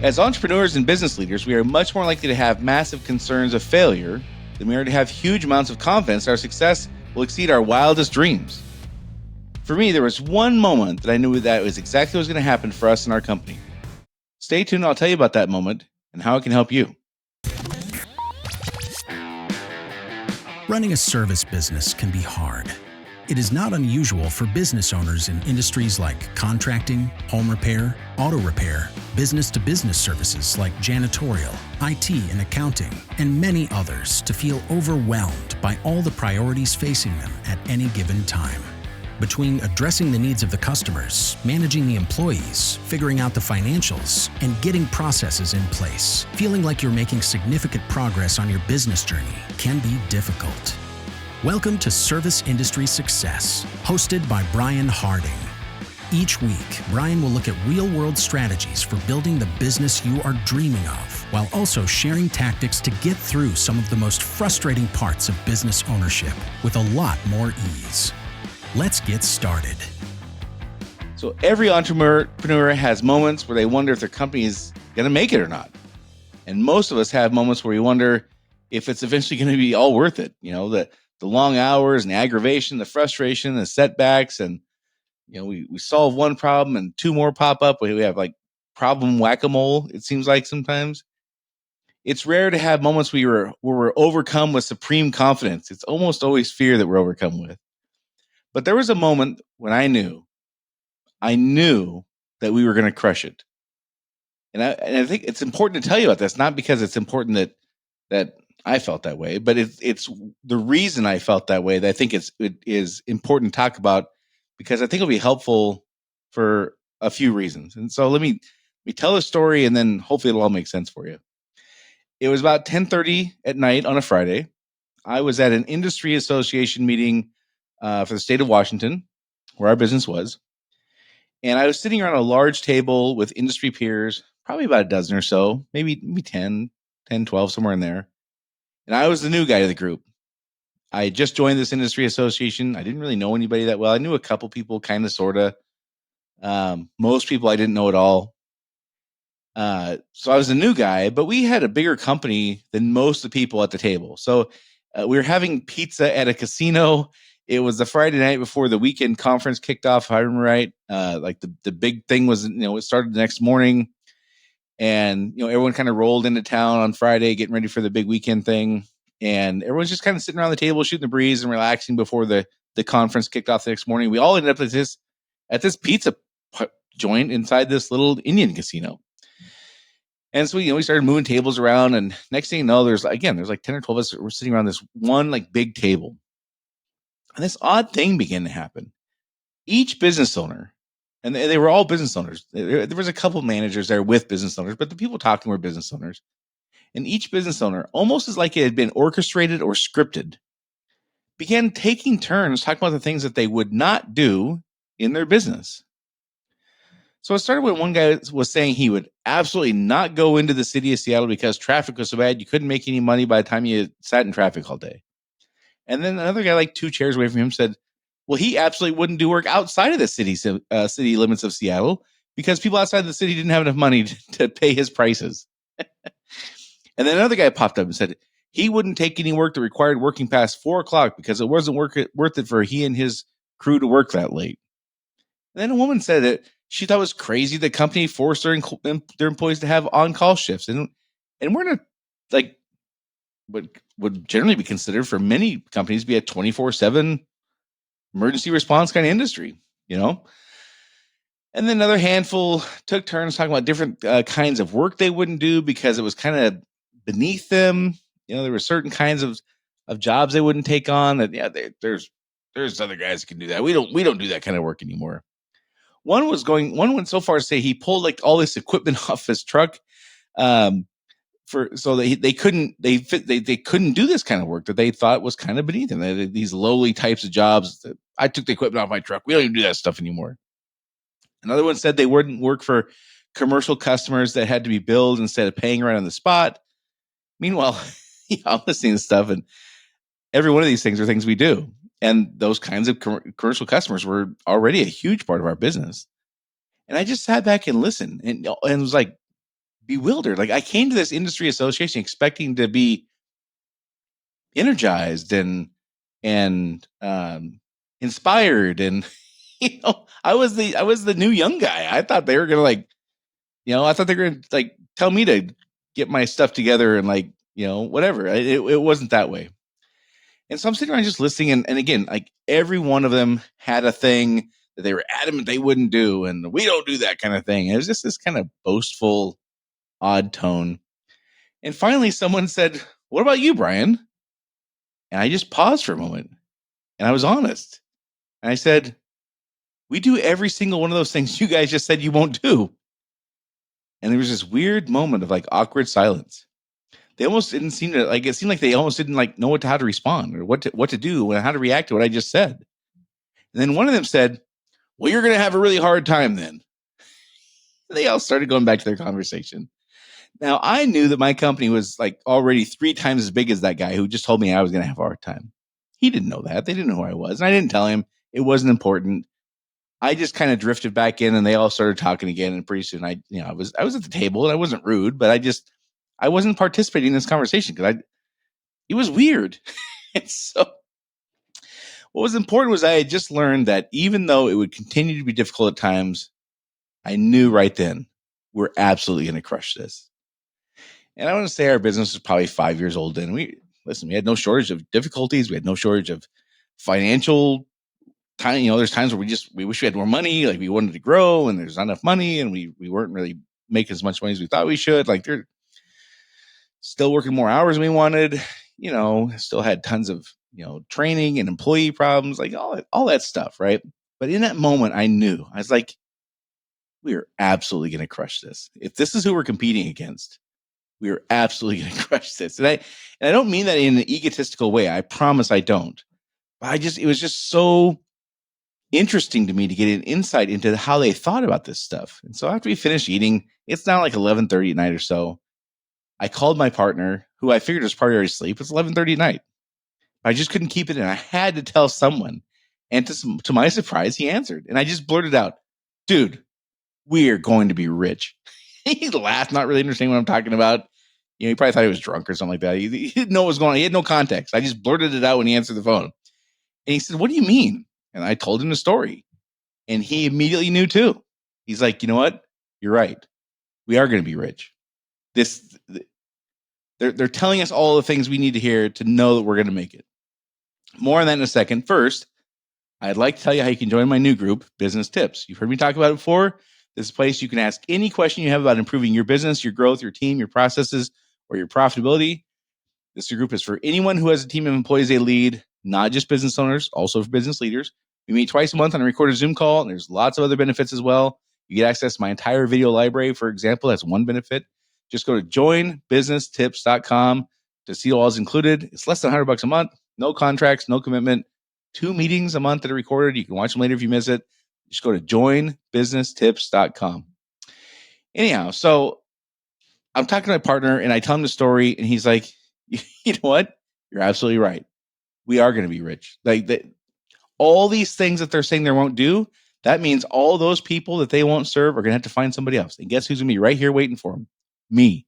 As entrepreneurs and business leaders, we are much more likely to have massive concerns of failure than we are to have huge amounts of confidence our success will exceed our wildest dreams. For me, there was one moment that I knew that was exactly what was going to happen for us in our company. Stay tuned, I'll tell you about that moment and how it can help you. Running a service business can be hard. It is not unusual for business owners in industries like contracting, home repair, auto repair, business-to-business services like janitorial, IT and accounting, and many others to feel overwhelmed by all the priorities facing them at any given time. Between addressing the needs of the customers, managing the employees, figuring out the financials, and getting processes in place, feeling like you're making significant progress on your business journey can be difficult. Welcome to Service Industry Success, hosted by Brian Harding. Each week, Brian will look at real-world strategies for building the business you are dreaming of, while also sharing tactics to get through some of the most frustrating parts of business ownership with a lot more ease. Let's get started. So every entrepreneur has moments where they wonder if their company is going to make it or not. And most of us have moments where we wonder if it's eventually going to be all worth it. You know, the long hours and the aggravation, the frustration, the setbacks, and we solve one problem and two more pop up. We have like problem whack-a-mole, it seems like sometimes. It's rare to have moments where we're overcome with supreme confidence. It's almost always fear that we're overcome with. But there was a moment when I knew that we were going to crush it. And I think it's important to tell you about this, not because it's important that I felt that way, but it's the reason I felt that way that I think it is important to talk about, because I think it'll be helpful for a few reasons. And so let me tell a story, and then hopefully it'll all make sense for you. It was about 10:30 at night on a Friday. I was at an industry association meeting for the state of Washington, where our business was. And I was sitting around a large table with industry peers, probably about a dozen or so, maybe 10, 12, somewhere in there. And I was the new guy to the group. I had just joined this industry association. I didn't really know anybody that well. I knew a couple people, kind of, sort of. Most people I didn't know at all. So I was a new guy, but we had a bigger company than most of the people at the table. So we were having pizza at a casino. It was the Friday night before the weekend conference kicked off, if I remember right. Like the big thing was, it started the next morning. And, everyone kind of rolled into town on Friday, getting ready for the big weekend thing. And everyone's just kind of sitting around the table, shooting the breeze and relaxing before the conference kicked off the next morning. We all ended up at this pizza joint inside this little Indian casino. And so, we started moving tables around. And next thing you know, there's like 10 or 12 of us. We're sitting around this one like big table. And this odd thing began to happen. Each business owner, and they were all business owners. There was a couple managers there with business owners, but the people talking were business owners. And each business owner, almost as like it had been orchestrated or scripted, began taking turns talking about the things that they would not do in their business. So it started when one guy was saying he would absolutely not go into the city of Seattle because traffic was so bad you couldn't make any money by the time you sat in traffic all day. And then another guy, like 2 chairs away from him, said, well, he absolutely wouldn't do work outside of the city limits of Seattle because people outside the city didn't have enough money to pay his prices. And then another guy popped up and said he wouldn't take any work that required working past 4:00 because it wasn't worth it for he and his crew to work that late. And then a woman said that she thought it was crazy the company forced their employees to have on-call shifts. And we're in what would generally be considered for many companies be a 24/7 emergency response kind of industry, And then another handful took turns talking about different kinds of work they wouldn't do because it was kind of beneath them. There were certain kinds of jobs they wouldn't take on. That there's other guys that can do that. We don't do that kind of work anymore. One went so far as to say he pulled like all this equipment off his truck, so that they couldn't do this kind of work that they thought was kind of beneath them. They had these lowly types of jobs that I took the equipment off my truck. We don't even do that stuff anymore. Another one said they wouldn't work for commercial customers that had to be billed instead of paying right on the spot. Meanwhile, I'm listening to stuff, and every one of these things are things we do. And those kinds of commercial customers were already a huge part of our business. And I just sat back and listened and was like, bewildered. Like I came to this industry association expecting to be energized and inspired, and I was the new young guy. I thought they were gonna I thought they were gonna tell me to get my stuff together and whatever. It wasn't that way. And so I'm sitting around just listening, and again, like every one of them had a thing that they were adamant they wouldn't do, and we don't do that kind of thing. And it was just this kind of boastful, odd tone. And finally, someone said, "What about you, Brian?" And I just paused for a moment, and I was honest. And I said, "We do every single one of those things you guys just said you won't do." And there was this weird moment of awkward silence. They almost didn't seem to it seemed like they almost didn't know how to respond or what to do and how to react to what I just said. And then one of them said, "Well, you're going to have a really hard time then." They all started going back to their conversation. Now, I knew that my company was already 3 times as big as that guy who just told me I was going to have a hard time. He didn't know that. They didn't know who I was. And I didn't tell him. It wasn't important. I just kind of drifted back in, and they all started talking again. And pretty soon I was at the table, and I wasn't rude, but I wasn't participating in this conversation because it was weird. And so what was important was I had just learned that even though it would continue to be difficult at times, I knew right then we're absolutely going to crush this. And I want to say our business was probably 5 years old. And we had no shortage of difficulties. We had no shortage of financial time. There's times where we wish we had more money. Like we wanted to grow and there's not enough money and we weren't really making as much money as we thought we should. Like they're still working more hours than we wanted, still had tons of, training and employee problems, like all that stuff. Right. But in that moment, I knew I was like, we are absolutely going to crush this. If this is who we're competing against, we are absolutely going to crush this. And I don't mean that in an egotistical way. I promise I don't. But it was just so interesting to me to get an insight into how they thought about this stuff. And so after we finished eating, it's now 11:30 at night or so. I called my partner, who I figured was probably already asleep. It's 11:30 at night. I just couldn't keep it in. I had to tell someone. And to my surprise, he answered. And I just blurted out, "Dude, we are going to be rich." He laughed, not really understanding what I'm talking about. He probably thought he was drunk or something like that. He didn't know what was going on. He had no context. I just blurted it out when he answered the phone. And he said, "What do you mean?" And I told him the story. And he immediately knew too. He's like, "You know what? You're right. We are going to be rich. They're telling us all the things we need to hear to know that we're going to make it." More on that in a second. First, I'd like to tell you how you can join my new group, Business Tips. You've heard me talk about it before. This is a place you can ask any question you have about improving your business, your growth, your team, your processes, or your profitability. This group is for anyone who has a team of employees they lead, not just business owners, also for business leaders. We meet twice a month on a recorded Zoom call, and there's lots of other benefits as well. You get access to my entire video library, for example. That's one benefit. Just go to joinbusinesstips.com to see all is included. It's less than $100 a month. No contracts, no commitment. 2 meetings a month that are recorded. You can watch them later if you miss it. Just go to joinbusinesstips.com. Anyhow, so I'm talking to my partner and I tell him the story and he's like, "You know what? You're absolutely right. We are going to be rich." All these things that they're saying they won't do, that means all those people that they won't serve are going to have to find somebody else. And guess who's going to be right here waiting for them? Me.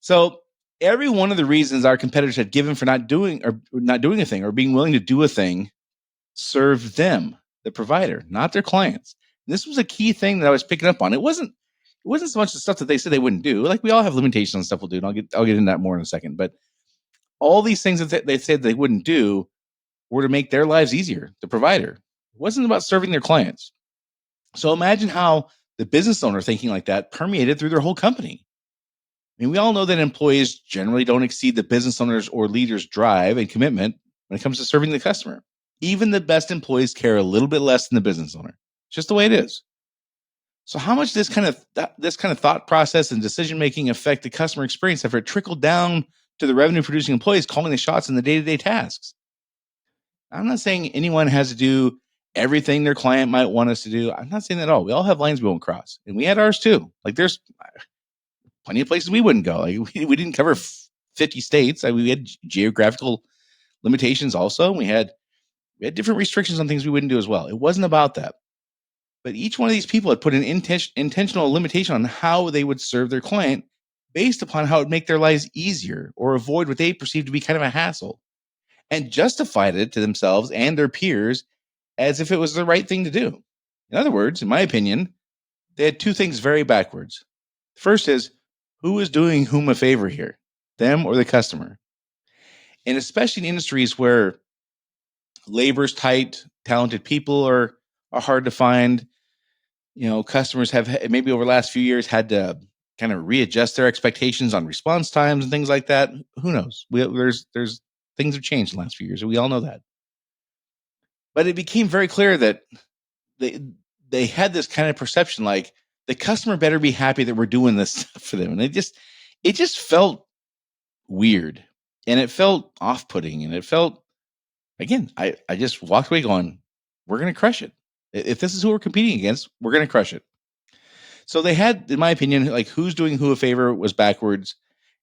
So every one of the reasons our competitors had given for not doing a thing or being willing to do a thing served them, the provider, not their clients. And this was a key thing that I was picking up on. It wasn't so much the stuff that they said they wouldn't do. Like we all have limitations on stuff we'll do. And I'll get into that more in a second. But all these things that they said they wouldn't do were to make their lives easier, the provider. It wasn't about serving their clients. So imagine how the business owner thinking like that permeated through their whole company. I mean, we all know that employees generally don't exceed the business owner's or leader's drive and commitment when it comes to serving the customer. Even the best employees care a little bit less than the business owner. It's just the way it is. So how much this kind of thought process and decision making affect the customer experience after it trickled down to the revenue producing employees calling the shots in the day-to-day tasks? I'm not saying anyone has to do everything their client might want us to do. I'm not saying that at all. We all have lines we won't cross. And we had ours too. Like there's plenty of places we wouldn't go. Like we didn't cover 50 states. We had geographical limitations also. We had different restrictions on things we wouldn't do as well. It wasn't about that. But each one of these people had put an intentional limitation on how they would serve their client based upon how it would make their lives easier or avoid what they perceived to be kind of a hassle, and justified it to themselves and their peers as if it was the right thing to do. In other words, in my opinion, they had two things very backwards. First is, who is doing whom a favor here, them or the customer? And especially in industries where labor's tight, talented people are hard to find. Customers have maybe over the last few years had to kind of readjust their expectations on response times and things like that. Who knows? There's things have changed in the last few years, and we all know that. But it became very clear that they they had this kind of perception, like the customer better be happy that we're doing this stuff for them, and it just felt weird, and it felt off putting, and it felt, again, I just walked away going, we're going to crush it. If this is who we're competing against, we're going to crush it. So they had, in my opinion, like who's doing who a favor was backwards,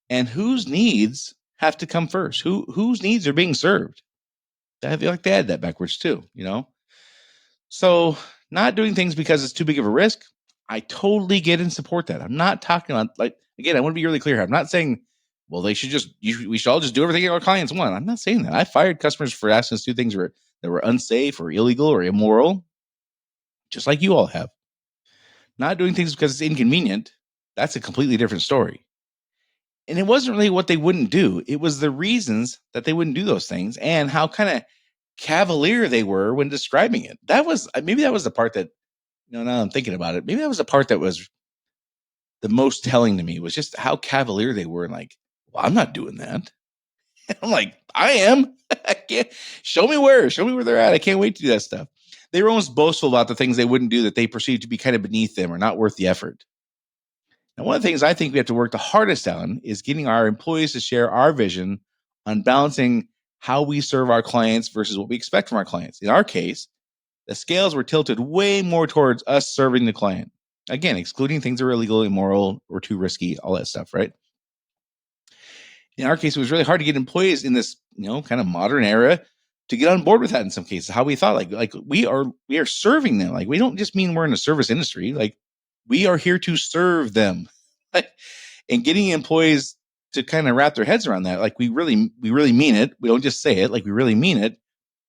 and whose needs have to come first. Whose needs are being served. I feel like they had that backwards too. So not doing things because it's too big of a risk, I totally get and support that. I'm not talking about, like, again, I want to be really clear here. I'm not saying, well, we should all just do everything our clients want. I'm not saying that. I fired customers for asking us to do things that were unsafe or illegal or immoral, just like you all have. Not doing things because it's inconvenient, that's a completely different story. And it wasn't really what they wouldn't do. It was the reasons that they wouldn't do those things and how kind of cavalier they were when describing it. Maybe that was the part that, now I'm thinking about it, maybe that was the part that was the most telling to me, was just how cavalier they were. And like, well, I'm not doing that. I'm like, I am. I can't. Show me where they're at. I can't wait to do that stuff. They were almost boastful about the things they wouldn't do that they perceived to be kind of beneath them or not worth the effort. Now, one of the things I think we have to work the hardest on is getting our employees to share our vision on balancing how we serve our clients versus what we expect from our clients. In our case, the scales were tilted way more towards us serving the client. Again, excluding things that are illegal, immoral, or too risky, all that stuff, right? In our case, it was really hard to get employees in this, kind of modern era to get on board with that in some cases. How we thought, like we are serving them. Like, we don't just mean we're in a service industry. Like, we are here to serve them. And getting employees to kind of wrap their heads around that, like we really mean it. We don't just say it, like we really mean it.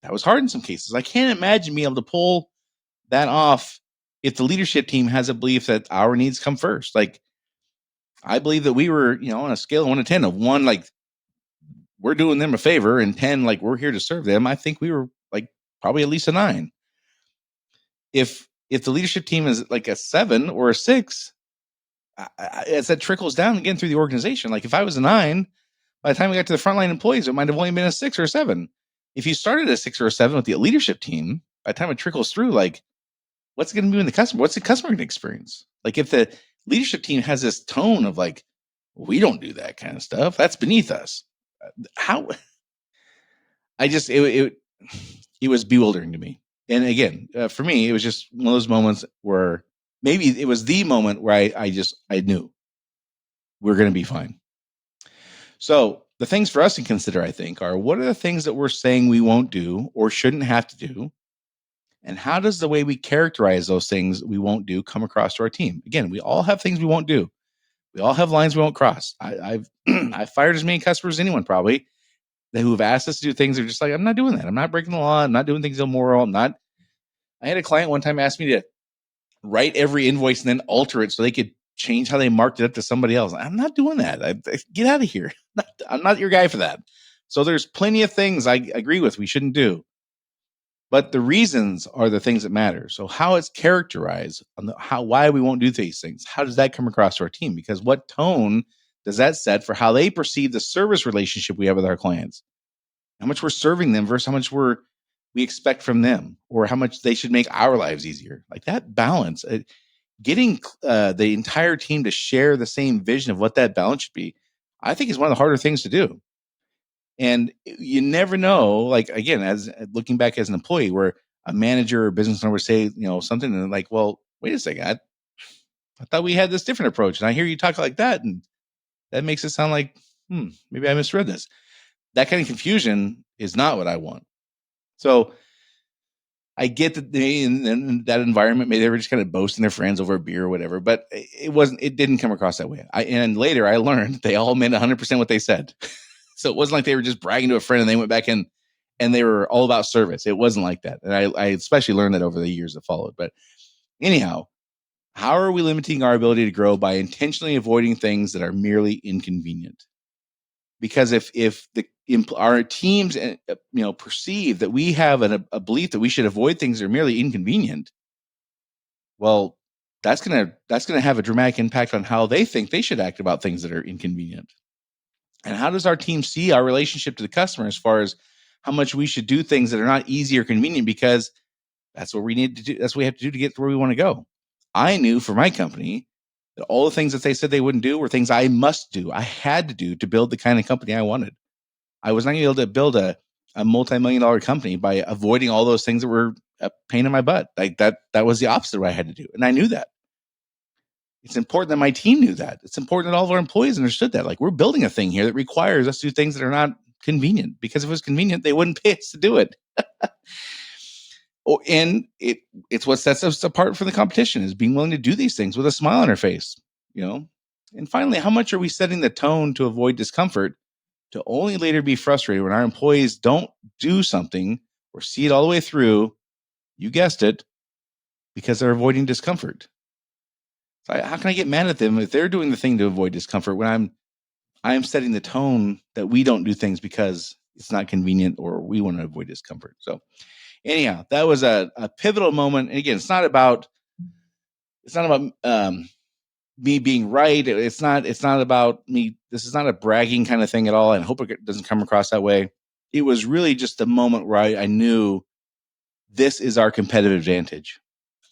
That was hard in some cases. I can't imagine being able to pull that off if the leadership team has a belief that our needs come first. Like, I believe that we were, on a scale of 1 to 10, of 1, like we're doing them a favor, and 10, like we're here to serve them. I think we were like probably at least a 9. If the leadership team is like a 7 or a 6, as that trickles down again through the organization, like if I was a 9, by the time we got to the frontline employees, it might have only been a 6 or a 7. If you started a 6 or a 7 with the leadership team, by the time it trickles through, like, what's it going to be in the customer? What's the customer going to experience? Like, if the leadership team has this tone of like, we don't do that kind of stuff, that's beneath us. How? It was bewildering to me. And again, for me, it was just one of those moments where maybe it was the moment where I knew we're going to be fine. So the things for us to consider, I think, are what are the things that we're saying we won't do or shouldn't have to do? And how does the way we characterize those things we won't do come across to our team? Again, we all have things we won't do. We all have lines we won't cross. I've I've fired as many customers as anyone probably who have asked us to do things. They're just like, I'm not doing that. I'm not breaking the law. I'm not doing things immoral. I had a client one time ask me to write every invoice and then alter it so they could change how they marked it up to somebody else. I'm not doing that. Get out of here. I'm not your guy for that. So there's plenty of things I agree with we shouldn't do. But the reasons are the things that matter. So how it's characterized, on why we won't do these things, how does that come across to our team? Because what tone does that set for how they perceive the service relationship we have with our clients? How much we're serving them versus how much we expect from them, or how much they should make our lives easier. Like that balance, getting the entire team to share the same vision of what that balance should be, I think is one of the harder things to do. And you never know, like, again, as looking back as an employee, where a manager or business owner would say, something, and like, well, wait a second, I thought we had this different approach. And I hear you talk like that. And that makes it sound like, maybe I misread this. That kind of confusion is not what I want. So I get that they in that environment, maybe they were just kind of boasting their friends over a beer or whatever, but it didn't come across that way. And later I learned they all meant 100% what they said. So it wasn't like they were just bragging to a friend and they went back in and they were all about service. It wasn't like that. And I especially learned that over the years that followed. But anyhow, how are we limiting our ability to grow by intentionally avoiding things that are merely inconvenient? Because if our teams perceive that we have a belief that we should avoid things that are merely inconvenient, well, that's gonna have a dramatic impact on how they think they should act about things that are inconvenient. And how does our team see our relationship to the customer as far as how much we should do things that are not easy or convenient because that's what we need to do. That's what we have to do to get to where we want to go. I knew for my company that all the things that they said they wouldn't do were things I must do. I had to do to build the kind of company I wanted. I was not going to be able to build a multi-million-dollar company by avoiding all those things that were a pain in my butt. Like that was the opposite of what I had to do. And I knew that. It's important that my team knew that. It's important that all of our employees understood that. Like, we're building a thing here that requires us to do things that are not convenient, because if it was convenient, they wouldn't pay us to do it. And it's what sets us apart from the competition, is being willing to do these things with a smile on our face, And finally, how much are we setting the tone to avoid discomfort to only later be frustrated when our employees don't do something or see it all the way through, you guessed it, because they're avoiding discomfort? So how can I get mad at them if they're doing the thing to avoid discomfort when I'm setting the tone that we don't do things because it's not convenient or we want to avoid discomfort? So anyhow, that was a pivotal moment. And again, it's not about me being right. It's not about me. This is not a bragging kind of thing at all. And I hope it doesn't come across that way. It was really just a moment where I knew this is our competitive advantage.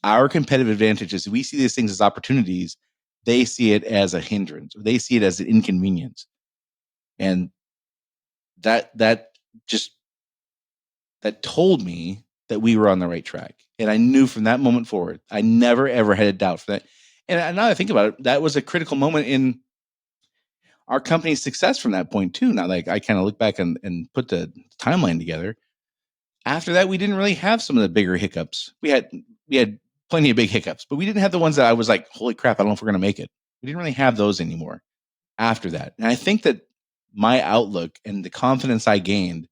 Our competitive advantage is we see these things as opportunities. They see it as a hindrance, or they see it as an inconvenience. And that told me that we were on the right track. And I knew from that moment forward, I never, ever had a doubt for that. And now that I think about it, that was a critical moment in our company's success from that point too. Now, like, I kind of look back and put the timeline together. After that, we didn't really have some of the bigger hiccups. We had plenty of big hiccups, but we didn't have the ones that I was like, holy crap, I don't know if we're going to make it. We didn't really have those anymore after that. And I think that my outlook and the confidence I gained,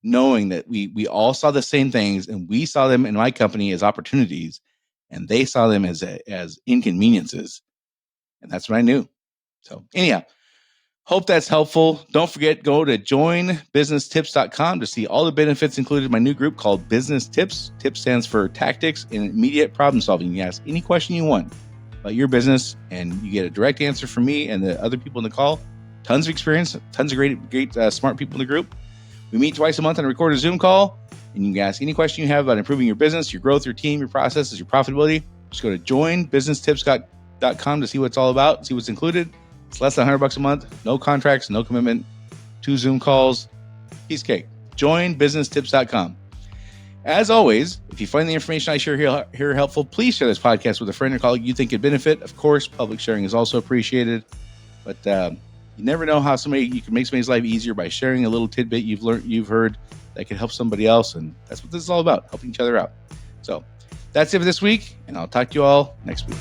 knowing that we all saw the same things, and we saw them in my company as opportunities, and they saw them as inconveniences. And that's what I knew. So anyhow, hope that's helpful. Don't forget, go to joinbusinesstips.com to see all the benefits included in my new group called Business Tips. TIPS stands for Tactics and Immediate Problem Solving. You can ask any question you want about your business, and you get a direct answer from me and the other people in the call. Tons of experience, tons of great, smart people in the group. We meet twice a month and record a Zoom call, and you can ask any question you have about improving your business, your growth, your team, your processes, your profitability. Just go to joinbusinesstips.com to see what it's all about, see what's included. It's less than $100 a month, no contracts, no commitment, 2 Zoom calls, piece cake. Joinbusinesstips.com. As always, if you find the information I share here helpful, please share this podcast with a friend or colleague you think could benefit. Of course, public sharing is also appreciated, but you never know how you can make somebody's life easier by sharing a little tidbit you've heard that can help somebody else, and that's what this is all about, helping each other out. So that's it for this week, and I'll talk to you all next week.